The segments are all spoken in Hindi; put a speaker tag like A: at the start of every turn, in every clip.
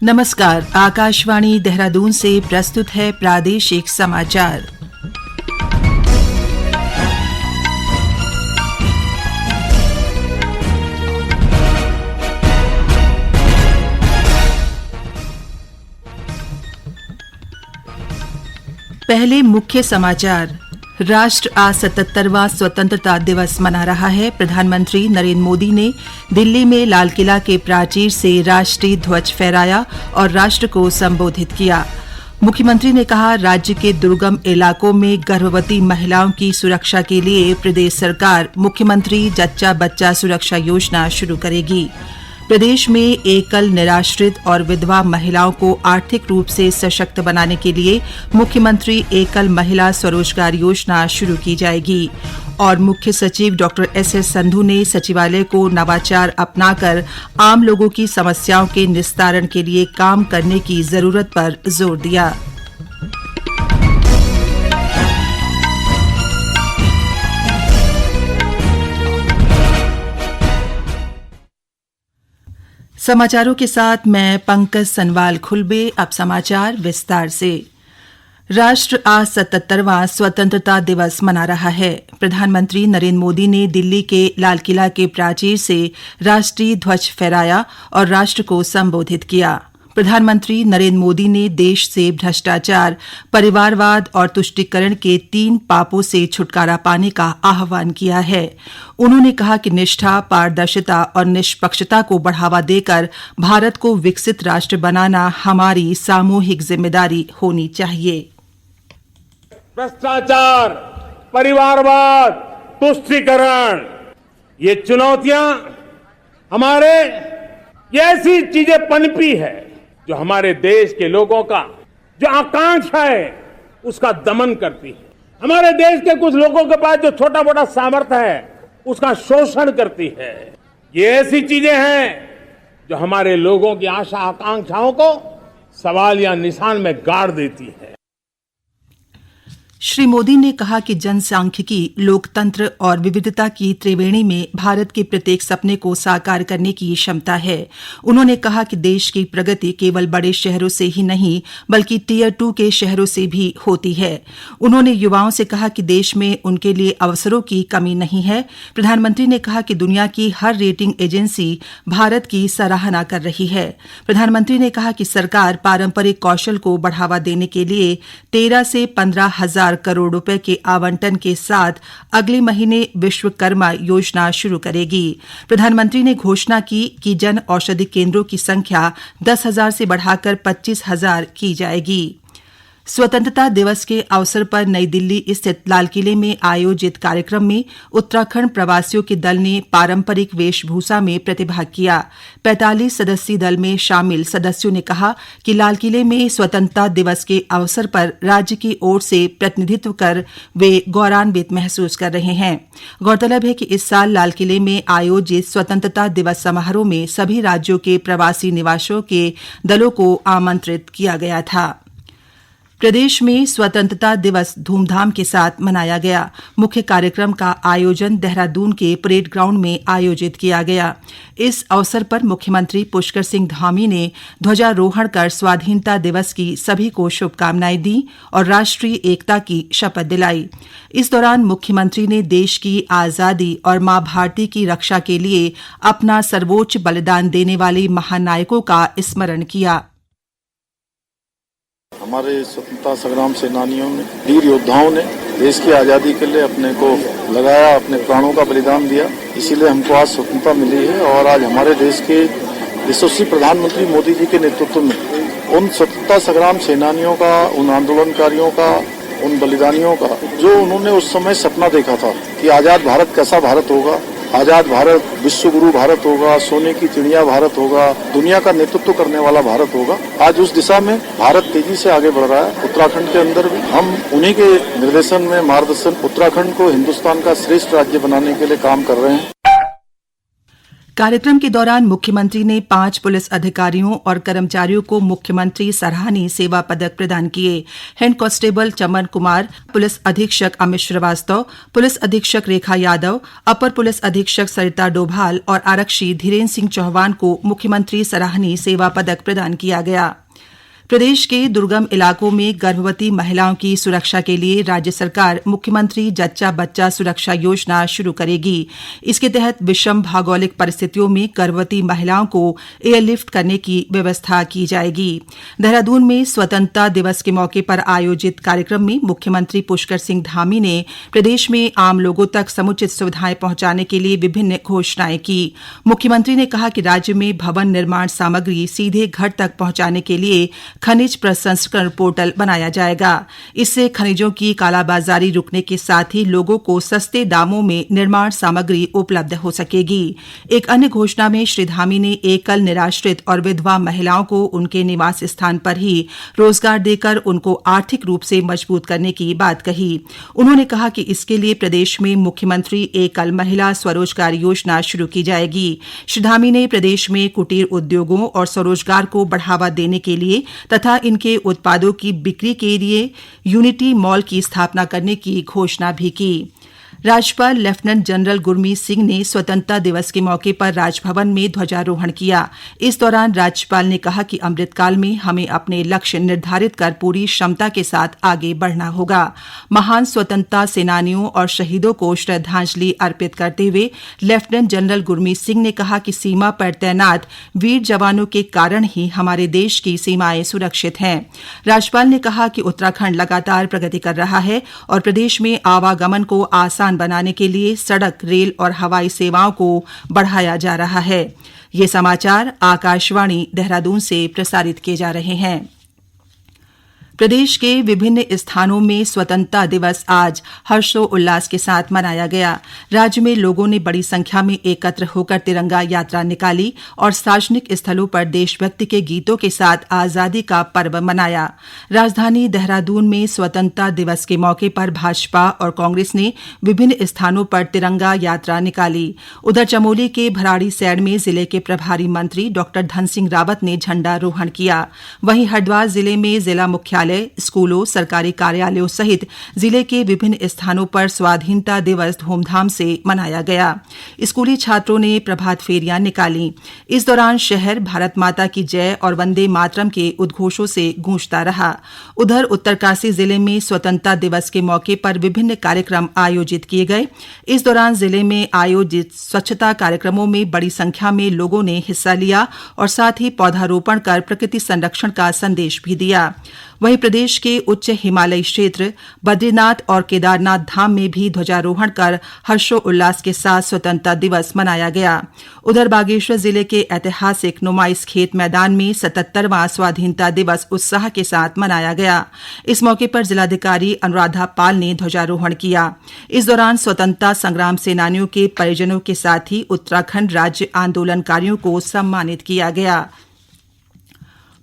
A: नमस्कार, आकाशवाणी देहरादून से प्रस्तुत है प्रादेशिक समाचार। पहले मुख्य समाचार। राष्ट्र आज 77वां स्वतंत्रता दिवस मना रहा है। प्रधानमंत्री नरेंद्र मोदी ने दिल्ली में लाल किला के प्राचीर से राष्ट्रीय ध्वज फहराया और राष्ट्र को संबोधित किया। मुख्यमंत्री ने कहा, राज्य के दुर्गम इलाकों में गर्भवती महिलाओं की सुरक्षा के लिए प्रदेश सरकार मुख्यमंत्री जच्चा बच्चा सुरक्षा योजना शुरू करेगी। प्रदेश में एकल, निराश्रित और विधवा महिलाओं को आर्थिक रूप से सशक्त बनाने के लिए मुख्यमंत्री एकल महिला स्वरोजगार योजना शुरू की जाएगी। और मुख्य सचिव डॉ. एस.एस. संधू ने सचिवालय को नवाचार अपनाकर आम लोगों की समस्याओं के निस्तारण के लिए काम करने की जरूरत पर जोर दिया। समाचारों के साथ मैं पंकज सनवाल खुलबे। अब समाचार विस्तार से। राष्ट्र आज 77वां स्वतंत्रता दिवस मना रहा है। प्रधानमंत्री नरेंद्र मोदी ने दिल्ली के लाल किला के प्राचीर से राष्ट्रीय ध्वज फहराया और राष्ट्र को संबोधित किया। प्रधानमंत्री नरेंद्र मोदी ने देश से भ्रष्टाचार, परिवारवाद और तुष्टीकरण के 3 पापों से छुटकारा पाने का आह्वान किया है। उन्होंने कहा कि निष्ठा, पारदर्शिता और निष्पक्षता को बढ़ावा देकर भारत को विकसित राष्ट्र बनाना हमारी सामूहिक जिम्मेदारी होनी चाहिए।
B: भ्रष्टाचार, परिवारवाद, तुष्टीकरण, ये चुनौतियां हमारे ये ऐसी चीजें पनपी है जो हमारे देश के लोगों का जो आकांक्षा है उसका दमन करती है। हमारे देश के कुछ लोगों के पास जो छोटा मोटा सामर्थ्य है उसका शोषण करती है। ये ऐसी चीजें हैं जो हमारे लोगों की आशा आकांक्षाओं को सवाल या निशान में गाड़ देती है।
A: श्री मोदी ने कहा कि जनसांख्यिकी, लोकतंत्र और विविधता की त्रिवेणी में भारत के प्रत्येक सपने को साकार करने की क्षमता है। उन्होंने कहा कि देश की प्रगति केवल बड़े शहरों से ही नहीं बल्कि टियर 2 के शहरों से भी होती है। उन्होंने युवाओं से कहा कि देश में उनके लिए अवसरों की कमी नहीं है। प्रधानमंत्री ने कहा कि दुनिया की हर रेटिंग एजेंसी भारत की सराहना कर रही है। प्रधानमंत्री ने कहा कि सरकार पारंपरिक कौशल को बढ़ावा देने के लिए 13 से 15 हजार करोड़ रुपए के आवंटन के साथ अगले महीने विश्वकर्मा योजना शुरू करेगी। प्रधानमंत्री ने घोषणा की कि जन औषधि केंद्रों की संख्या 10,000 से बढ़ाकर 25,000 की जाएगी। स्वतंत्रता दिवस के अवसर पर नई दिल्ली स्थित लाल किले में आयोजित कार्यक्रम में उत्तराखंड प्रवासियों के दल ने पारंपरिक वेशभूषा में प्रतिभाग किया। 45 सदस्यीय दल में शामिल सदस्यों ने कहा कि लाल किले में स्वतंत्रता दिवस के अवसर पर राज्य की ओर से प्रतिनिधित्व कर वे गौरवान्वित महसूस कर रहे हैं। गौरतलब है कि इस साल लाल किले में आयोजित स्वतंत्रता दिवस समारोह में सभी राज्यों के प्रवासी निवासियों के दलों को आमंत्रित किया गया था। प्रदेश में स्वतंत्रता दिवस धूमधाम के साथ मनाया गया। मुख्य कार्यक्रम का आयोजन देहरादून के परेड ग्राउंड में आयोजित किया गया। इस अवसर पर मुख्यमंत्री पुष्कर सिंह धामी ने ध्वजारोहण कर स्वाधीनता दिवस की सभी को शुभकामनाएं दी और राष्ट्रीय एकता की शपथ दिलाई। इस दौरान मुख्यमंत्री ने देश की आजादी और मां भारती की रक्षा के लिए अपना सर्वोच्च बलिदान देने वाले महानायकों का स्मरण किया।
C: हमारे स्वतंत्रता संग्राम सेनानियों ने, वीर योद्धाओं ने देश की आजादी के लिए अपने को लगाया, अपने प्राणों का बलिदान दिया। इसीलिए हमको आज स्वतंत्रता मिली है और आज हमारे देश के यशस्वी प्रधानमंत्री मोदी जी के नेतृत्व में उन स्वतंत्रता संग्राम सेनानियों का, उन आंदोलनकारियों का, उन बलिदानियों का जो उन्होंने उस समय सपना देखा था कि आजाद भारत कैसा भारत होगा, आजाद भारत विश्व गुरु भारत होगा, सोने की चिड़िया भारत होगा, दुनिया का नेतृत्व करने वाला भारत होगा। आज उस दिशा में भारत तेजी से आगे बढ़ रहा है। उत्तराखंड के अंदर भी हम उन्हीं के निर्देशन में, मार्गदर्शन, उत्तराखंड को हिंदुस्तान का श्रेष्ठ राज्य बनाने के लिए काम कर रहे हैं।
A: कार्यक्रम के दौरान मुख्यमंत्री ने 5 पुलिस अधिकारियों और कर्मचारियों को मुख्यमंत्री सराहनीय सेवा पदक प्रदान किए। हेड कांस्टेबल चमन कुमार, पुलिस अधीक्षक अमित श्रीवास्तव, पुलिस अधीक्षक रेखा यादव, अपर पुलिस अधीक्षक सरिता डोभाल और आरक्षी धीरेन्द्र सिंह चौहान को मुख्यमंत्री सराहनीय सेवा पदक प्रदान किया गया। प्रदेश के दुर्गम इलाकों में गर्भवती महिलाओं की सुरक्षा के लिए राज्य सरकार मुख्यमंत्री जच्चा बच्चा सुरक्षा योजना शुरू करेगी। इसके तहत विषम भौगोलिक परिस्थितियों में गर्भवती महिलाओं को एयरलिफ्ट करने की व्यवस्था की जाएगी। देहरादून में स्वतंत्रता दिवस के मौके पर आयोजित कार्यक्रम में मुख्यमंत्री पुष्कर सिंह धामी ने प्रदेश में आम लोगों तक समुचित सुविधाएं पहुंचाने के लिए विभिन्न घोषणाएं की। मुख्यमंत्री ने कहा कि राज्य में भवन निर्माण सामग्री सीधे घर तक पहुंचाने के लिए खनिज प्रसंस्करण पोर्टल बनाया जाएगा। इससे खनिजों की कालाबाजारी रुकने के साथ ही लोगों को सस्ते दामों में निर्माण सामग्री उपलब्ध हो सकेगी। एक अन्य घोषणा में श्री धामी ने एकल, निराश्रित और विधवा महिलाओं को उनके निवास स्थान पर ही रोजगार देकर उनको आर्थिक रूप से मजबूत करने की बात कही। उन्होंने कहा कि इसके लिए प्रदेश में मुख्यमंत्री एकल महिला स्वरोजगार योजना शुरू की जाएगी। श्री धामी ने प्रदेश में कुटीर उद्योगों और स्वरोजगार को बढ़ावा देने के लिए तथा इनके उत्पादों की बिक्री के लिए यूनिटी मॉल की स्थापना करने की घोषणा भी की। राज्यपाल लेफ्टिनेंट जनरल गुरमीत सिंह ने स्वतंत्रता दिवस के मौके पर राजभवन में ध्वजारोहण किया। इस दौरान राज्यपाल ने कहा कि अमृतकाल में हमें अपने लक्ष्य निर्धारित कर पूरी क्षमता के साथ आगे बढ़ना होगा। महान स्वतंत्रता सेनानियों और शहीदों को श्रद्धांजलि अर्पित करते हुए लेफ्टिनेंट जनरल गुरमीत सिंह ने कहा कि सीमा पर तैनात वीर जवानों के कारण ही हमारे देश की सीमाएं सुरक्षित हैं। राज्यपाल ने कहा कि उत्तराखंड लगातार प्रगति कर रहा है और प्रदेश में आवागमन को आसान बनाने के लिए सड़क, रेल और हवाई सेवाओं को बढ़ाया जा रहा है। ये समाचार आकाशवाणी देहरादून से प्रसारित किए जा रहे हैं। प्रदेश के विभिन्न स्थानों में स्वतंत्रता दिवस आज हर्षोल्लास के साथ मनाया गया। राज्य में लोगों ने बड़ी संख्या में एकत्र होकर तिरंगा यात्रा निकाली और सार्वजनिक स्थलों पर देशभक्ति के गीतों के साथ आजादी का पर्व मनाया। राजधानी देहरादून में स्वतंत्रता दिवस के मौके पर भाजपा और कांग्रेस ने विभिन्न स्थानों पर तिरंगा यात्रा निकाली। उधर चमोली के भराड़ीसैंण में जिले के प्रभारी मंत्री डॉ धन सिंह रावत ने झंडारोहण किया। वहीं हरिद्वार जिले में जिला मुख्यालय, स्कूलों, सरकारी कार्यालयों सहित जिले के विभिन्न स्थानों पर स्वाधीनता दिवस धूमधाम से मनाया गया। स्कूली छात्रों ने प्रभात फेरियां निकाली। इस दौरान शहर भारत माता की जय और वंदे मातरम के उद्घोषों से गूंजता रहा। उधर उत्तरकाशी जिले में स्वतंत्रता दिवस के मौके पर विभिन्न कार्यक्रम आयोजित किए गए। इस दौरान जिले में आयोजित स्वच्छता कार्यक्रमों में बड़ी संख्या में लोगों ने हिस्सा लिया और साथ ही पौधारोपण कर प्रकृति संरक्षण का संदेश भी दिया। वहीं प्रदेश के उच्च हिमालयी क्षेत्र बद्रीनाथ और केदारनाथ धाम में भी ध्वजारोहण कर हर्षोल्लास के साथ स्वतंत्रता दिवस मनाया गया। उधर बागेश्वर जिले के ऐतिहासिक नुमाइश खेत मैदान में 77वां स्वाधीनता दिवस उत्साह के साथ मनाया गया। इस मौके पर जिलाधिकारी अनुराधा पाल ने ध्वजारोहण किया। इस दौरान स्वतंत्रता संग्राम सेनानियों के परिजनों के साथ ही उत्तराखंड राज्य आंदोलनकारियों को सम्मानित किया गया।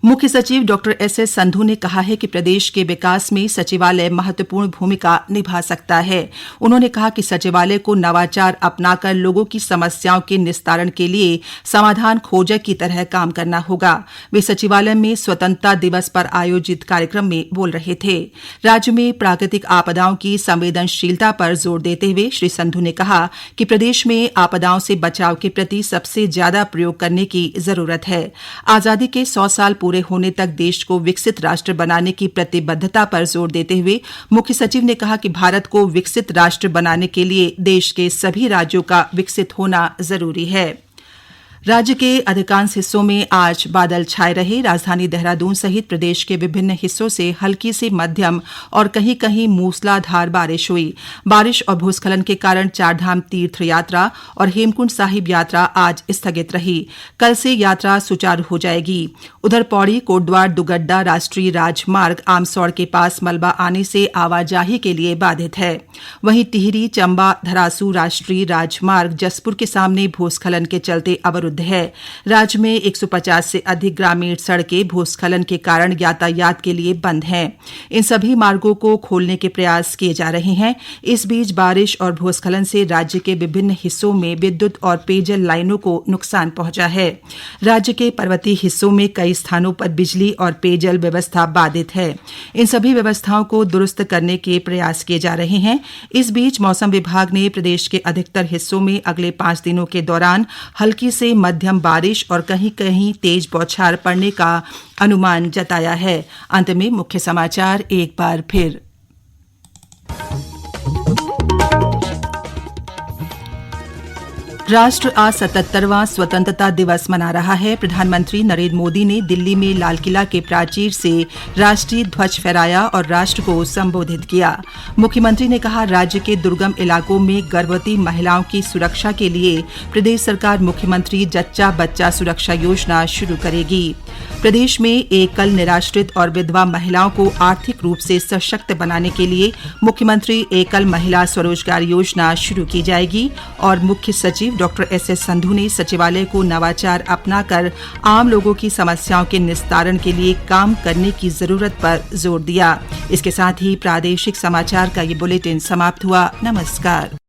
A: मुख्य सचिव डॉ एस संधू ने कहा है कि प्रदेश के विकास में सचिवालय महत्वपूर्ण भूमिका निभा सकता है। उन्होंने कहा कि सचिवालय को नवाचार अपनाकर लोगों की समस्याओं के निस्तारण के लिए समाधान खोजक की तरह काम करना होगा। वे सचिवालय में स्वतंत्रता दिवस पर आयोजित कार्यक्रम में बोल रहे थे। राज्य में प्राकृतिक आपदाओं की संवेदनशीलता पर जोर देते हुए श्री संधू ने कहा कि प्रदेश में आपदाओं से बचाव के प्रति सबसे ज्यादा प्रयोग करने की जरूरत है। आजादी के 100 साल पूरे होने तक देश को विकसित राष्ट्र बनाने की प्रतिबद्धता पर जोर देते हुए मुख्य सचिव ने कहा कि भारत को विकसित राष्ट्र बनाने के लिए देश के सभी राज्यों का विकसित होना जरूरी है। राज्य के अधिकांश हिस्सों में आज बादल छाए रहे। राजधानी देहरादून सहित प्रदेश के विभिन्न हिस्सों से हल्की से मध्यम और कहीं कहीं मूसलाधार बारिश हुई। बारिश और भूस्खलन के कारण चारधाम तीर्थ यात्रा और हेमकुंड साहिब यात्रा आज स्थगित रही। कल से यात्रा सुचारू हो जाएगी। उधर पौड़ी कोटद्वार दुगड्डा राष्ट्रीय राजमार्ग आमसौड़ के पास मलबा आने से आवाजाही के लिए बाधित है। वहीं टिहरी चंबा धरासू राष्ट्रीय राजमार्ग जसपुर के सामने भूस्खलन के चलते अवरुद्ध अवरुद्ध है। राज्य में 150 से अधिक ग्रामीण सड़कें भूस्खलन के कारण यातायात के लिए बंद हैं। इन सभी मार्गों को खोलने के प्रयास किए जा रहे हैं। इस बीच बारिश और भूस्खलन से राज्य के विभिन्न हिस्सों में विद्युत और पेयजल लाइनों को नुकसान पहुंचा है। राज्य के पर्वतीय हिस्सों में कई स्थानों पर बिजली और पेयजल व्यवस्था बाधित है। इन सभी व्यवस्थाओं को दुरुस्त करने के प्रयास किए जा रहे हैं। इस बीच मौसम विभाग ने प्रदेश के अधिकतर हिस्सों में अगले 5 दिनों के दौरान हल्की से मध्यम बारिश और कहीं कहीं तेज बौछार पड़ने का अनुमान जताया है। अंत में मुख्य समाचार एक बार फिर। राष्ट्र आज 77वां स्वतंत्रता दिवस मना रहा है। प्रधानमंत्री नरेंद्र मोदी ने दिल्ली में लाल किला के प्राचीर से राष्ट्रीय ध्वज फहराया और राष्ट्र को संबोधित किया। मुख्यमंत्री ने कहा, राज्य के दुर्गम इलाकों में गर्भवती महिलाओं की सुरक्षा के लिए प्रदेश सरकार मुख्यमंत्री जच्चा बच्चा सुरक्षा योजना शुरू करेगी। प्रदेश में एकल, निराश्रित और विधवा महिलाओं को आर्थिक रूप से सशक्त बनाने के लिए मुख्यमंत्री एकल महिला स्वरोजगार योजना शुरू की जाएगी। और मुख्य सचिव डॉक्टर एस संधू ने सचिवालय को नवाचार अपनाकर आम लोगों की समस्याओं के निस्तारण के लिए काम करने की जरूरत पर जोर दिया। इसके साथ ही प्रादेशिक समाचार का ये बुलेटिन समाप्त हुआ। नमस्कार।